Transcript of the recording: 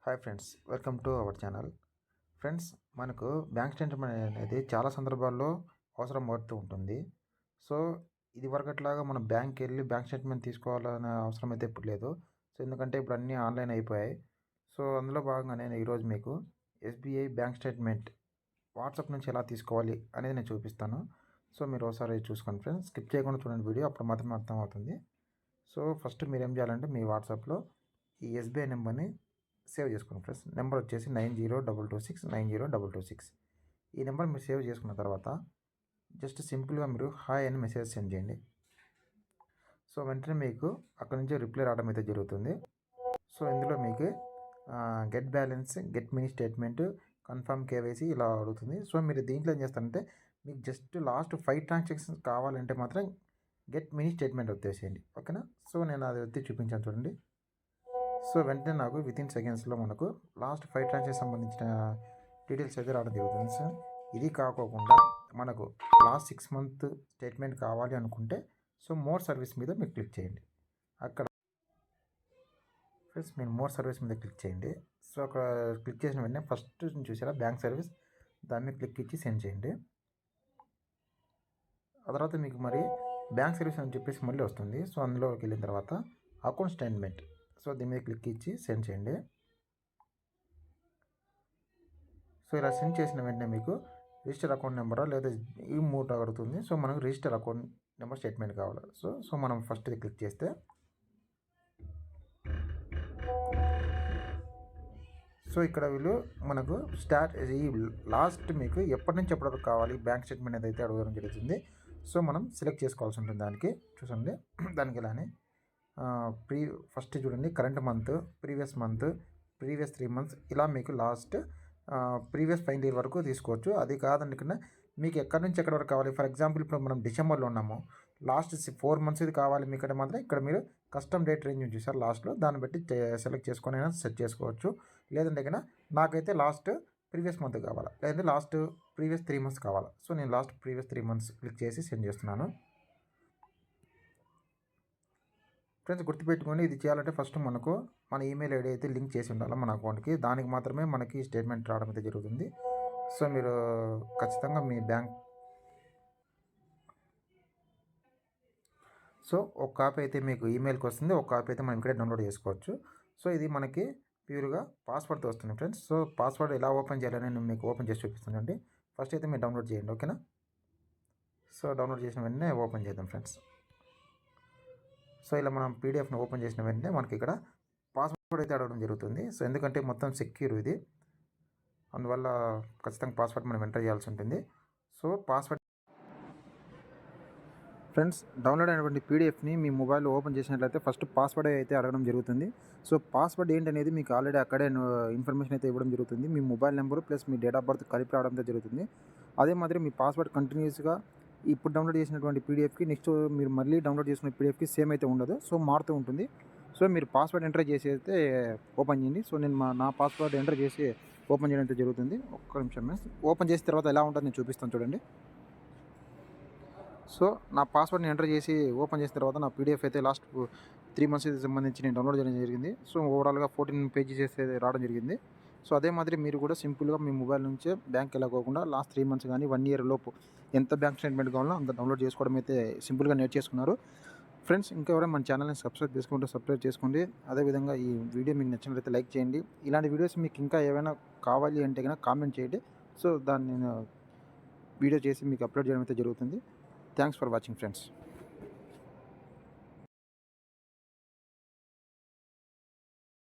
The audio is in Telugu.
Hi friends, welcome to our channel. Friends, మనకు బ్యాంక్ స్టేట్మెంట్ అనేది చాలా సందర్భాల్లో అవసరం పడుతూ ఉంటుంది. సో ఇది వరకట్లాగా మనం బ్యాంక్కి వెళ్ళి బ్యాంక్ స్టేట్మెంట్ తీసుకోవాలనే అవసరం అయితే ఇప్పుడు లేదు. సో ఎందుకంటే ఇప్పుడు అన్నీ ఆన్లైన్ అయిపోయాయి. సో అందులో భాగంగా నేను ఈరోజు మీకు ఎస్బీఐ బ్యాంక్ స్టేట్మెంట్ వాట్సాప్ నుంచి ఎలా తీసుకోవాలి అనేది నేను చూపిస్తాను. సో మీరు ఒకసారి చూసుకోండి ఫ్రెండ్స్, స్కిప్ చేయకుండా చూడండి వీడియో, అప్పుడు మాత్రమే అర్థమవుతుంది. సో ఫస్ట్ మీరు ఏం చేయాలంటే మీ వాట్సాప్లో ఈ ఎస్బీఐ నెంబర్ని సేవ్ చేసుకోండి ఫ్రెండ్స్. నెంబర్ వచ్చేసి 9022690226. ఈ నెంబర్ మీరు సేవ్ చేసుకున్న తర్వాత జస్ట్ సింపుల్గా మీరు హాయ్ అని మెసేజ్ సెండ్ చేయండి. సో వెంటనే మీకు అక్కడ నుంచి రిప్లై రావడం అయితే జరుగుతుంది. సో ఇందులో మీకు get balance, get mini statement, confirm KYC ఇలా అడుగుతుంది. సో మీరు దీంట్లో ఏం చేస్తారంటే మీకు జస్ట్ లాస్ట్ 5 ట్రాన్సాక్షన్స్ కావాలంటే మాత్రం గెట్ మినీ స్టేట్మెంట్ వచ్చేసేయండి, ఓకేనా. సో నేను అది వచ్చి చూపించాను చూడండి. సో వెంటనే నాకు వితిన్ సెకండ్స్లో మనకు లాస్ట్ 5 ట్రాన్సాక్షన్ సంబంధించిన డీటెయిల్స్ అయితే రావడం జరుగుతుంది. సో ఇది కాకోకుండా మనకు లాస్ట్ 6 మంత్ స్టేట్మెంట్ కావాలి అనుకుంటే సో మోర్ సర్వీస్ మీద మీరు క్లిక్ చేయండి. అక్కడ ఫ్రెండ్స్ మీరు మోర్ సర్వీస్ మీద క్లిక్ చేయండి. సో అక్కడ క్లిక్ చేసిన వెంటనే ఫస్ట్ చూసారా బ్యాంక్ సర్వీస్, దాని మీద క్లిక్ ఇచ్చి సెండ్ చేయండి. ఆ తర్వాత మీకు మరి బ్యాంక్ సర్వీస్ అని చెప్పేసి మళ్ళీ వస్తుంది. సో అందులోకి వెళ్ళిన తర్వాత అకౌంట్ స్టేట్మెంట్, సో దీని మీద క్లిక్ ఇచ్చి సెండ్ చేయండి. సో ఇలా సెండ్ చేసిన వెంటనే మీకు రిజిస్టర్ అకౌంట్ నెంబరా లేదా ఈ మూట అడుగుతుంది. సో మనకు రిజిస్టర్ అకౌంట్ నెంబర్ స్టేట్మెంట్ కావాలి. సో మనం ఫస్ట్ ఇది క్లిక్ చేస్తే సో ఇక్కడ వీళ్ళు మనకు ఈ లాస్ట్ మీకు ఎప్పటి నుంచి ఎప్పటి వరకు కావాలి బ్యాంక్ స్టేట్మెంట్ ఏదైతే అడగడం జరుగుతుంది. సో మనం సెలెక్ట్ చేసుకోవాల్సి ఉంటుంది. దానికి చూసండి, దానికి ఇలానే ఫస్ట్ చూడండి current month, previous month, previous 3 months, ఇలా మీకు లాస్ట్ ప్రీవియస్ ఫైనల్ ఇయర్ వరకు తీసుకోవచ్చు. అది కాదండి కన్నా మీకు ఎక్కడి నుంచి ఎక్కడి వరకు కావాలి. ఫర్ ఎగ్జాంపుల్ ఇప్పుడు మనం డిసెంబర్లో ఉన్నాము, లాస్ట్ 4 months ఇది కావాలి మీకు అంటే మాత్రం ఇక్కడ మీరు కస్టమ్ డేట్ రేంజ్ చూసారు లాస్ట్లో, దాన్ని బట్టి సెలెక్ట్ చేసుకొని అయినా సెట్ చేసుకోవచ్చు. లేదంటే కన్నా నాకైతే లాస్ట్ ప్రీవియస్ మంత్ కావాలా, లేదంటే లాస్ట్ ప్రీవియస్ 3 months కావాలా. సో నేను లాస్ట్ ప్రీవియస్ 3 months క్లిక్ చేసి సెండ్ చేస్తున్నాను. ఫ్రెండ్స్ గుర్తుపెట్టుకొని ఇది చేయాలంటే ఫస్ట్ మనకు మన ఈమెయిల్ ఐడి అయితే లింక్ చేసి ఉండాలి మన అకౌంట్కి, దానికి మాత్రమే మనకి స్టేట్మెంట్ రావడం అయితే జరుగుతుంది. సో మీరు ఖచ్చితంగా మీ బ్యాంక్ సో ఒక కాపీ అయితే మీకు ఈమెయిల్కి వస్తుంది, ఒక కాపీ అయితే మనం ఇక్కడే డౌన్లోడ్ చేసుకోవచ్చు. సో ఇది మనకి ప్యూర్గా పాస్వర్డ్తో వస్తుంది ఫ్రెండ్స్. సో పాస్వర్డ్ ఎలా ఓపెన్ చేయాలని నేను మీకు ఓపెన్ చేసి చూపిస్తానండి. ఫస్ట్ అయితే మీరు డౌన్లోడ్ చేయండి, ఓకేనా. సో డౌన్లోడ్ చేసిన వెంటనే ఓపెన్ చేద్దాం ఫ్రెండ్స్. సో ఇలా మనం పీడిఎఫ్ని ఓపెన్ చేసిన వెంటనే మనకి ఇక్కడ పాస్వర్డ్ అయితే అడగడం జరుగుతుంది. సో ఎందుకంటే మొత్తం సెక్యూర్ ఇది, అందువల్ల ఖచ్చితంగా పాస్వర్డ్ మనం ఎంటర్ చేయాల్సి ఉంటుంది. సో పాస్వర్డ్ ఫ్రెండ్స్ డౌన్లోడ్ అయినటువంటి పీడిఎఫ్ని మీ మొబైల్లో ఓపెన్ చేసినట్లయితే ఫస్ట్ పాస్వర్డ్ అయితే అడగడం జరుగుతుంది. సో పాస్వర్డ్ ఏంటనేది మీకు ఆల్రెడీ అక్కడే ఇన్ఫర్మేషన్ అయితే ఇవ్వడం జరుగుతుంది. మీ మొబైల్ నెంబరు ప్లస్ మీ డేట్ ఆఫ్ బర్త్ కలిపి రావడం జరుగుతుంది. అదే మాదిరి మీ పాస్వర్డ్ కంటిన్యూస్గా ఇప్పుడు డౌన్లోడ్ చేసినటువంటి పీడిఎఫ్కి నెక్స్ట్ మీరు మళ్ళీ డౌన్లోడ్ చేసుకున్న పీడిఎఫ్కి సేమ్ అయితే ఉండదు. సో మారుతూ ఉంటుంది. సో మీరు పాస్వర్డ్ ఎంటర్ చేసి అయితే ఓపెన్ చేయండి. సో నేను నా పాస్వర్డ్ ఎంటర్ చేసి ఓపెన్ చేయడం అయితే జరుగుతుంది. ఒక్క నిమిషం ఓపెన్ చేసిన తర్వాత ఎలా ఉంటుంది నేను చూపిస్తాను చూడండి. సో నా పాస్వర్డ్ని ఎంటర్ చేసి ఓపెన్ చేసిన తర్వాత నా పీడిఎఫ్ అయితే లాస్ట్ 3 months సంబంధించి నేను డౌన్లోడ్ చేయడం జరిగింది. సో ఓవరాల్గా 14 pages అయితే రావడం జరిగింది. సో అదే మాదిరి మీరు కూడా సింపుల్గా మీ మొబైల్ నుంచే బ్యాంక్ వెళ్ళకోకుండా లాస్ట్ 3 months కానీ 1 year లోపు ఎంత బ్యాంక్ స్టేట్మెంట్ కావాలో అంత డౌన్లోడ్ చేసుకోవడం అయితే సింపుల్గా నేర్చేసుకున్నారు ఫ్రెండ్స్. ఇంకా ఎవరైనా మన ఛానల్ని సబ్స్క్రైబ్ చేసుకోండి. అదేవిధంగా ఈ వీడియో మీకు నచ్చినట్లయితే లైక్ చేయండి. ఇలాంటి వీడియోస్ మీకు ఇంకా ఏమైనా కావాలి అంటే కనుక కామెంట్ చేయండి. సో దాన్ని నేను వీడియో చేసి మీకు అప్లోడ్ చేయడం అయితే జరుగుతుంది. Thanks for watching friends.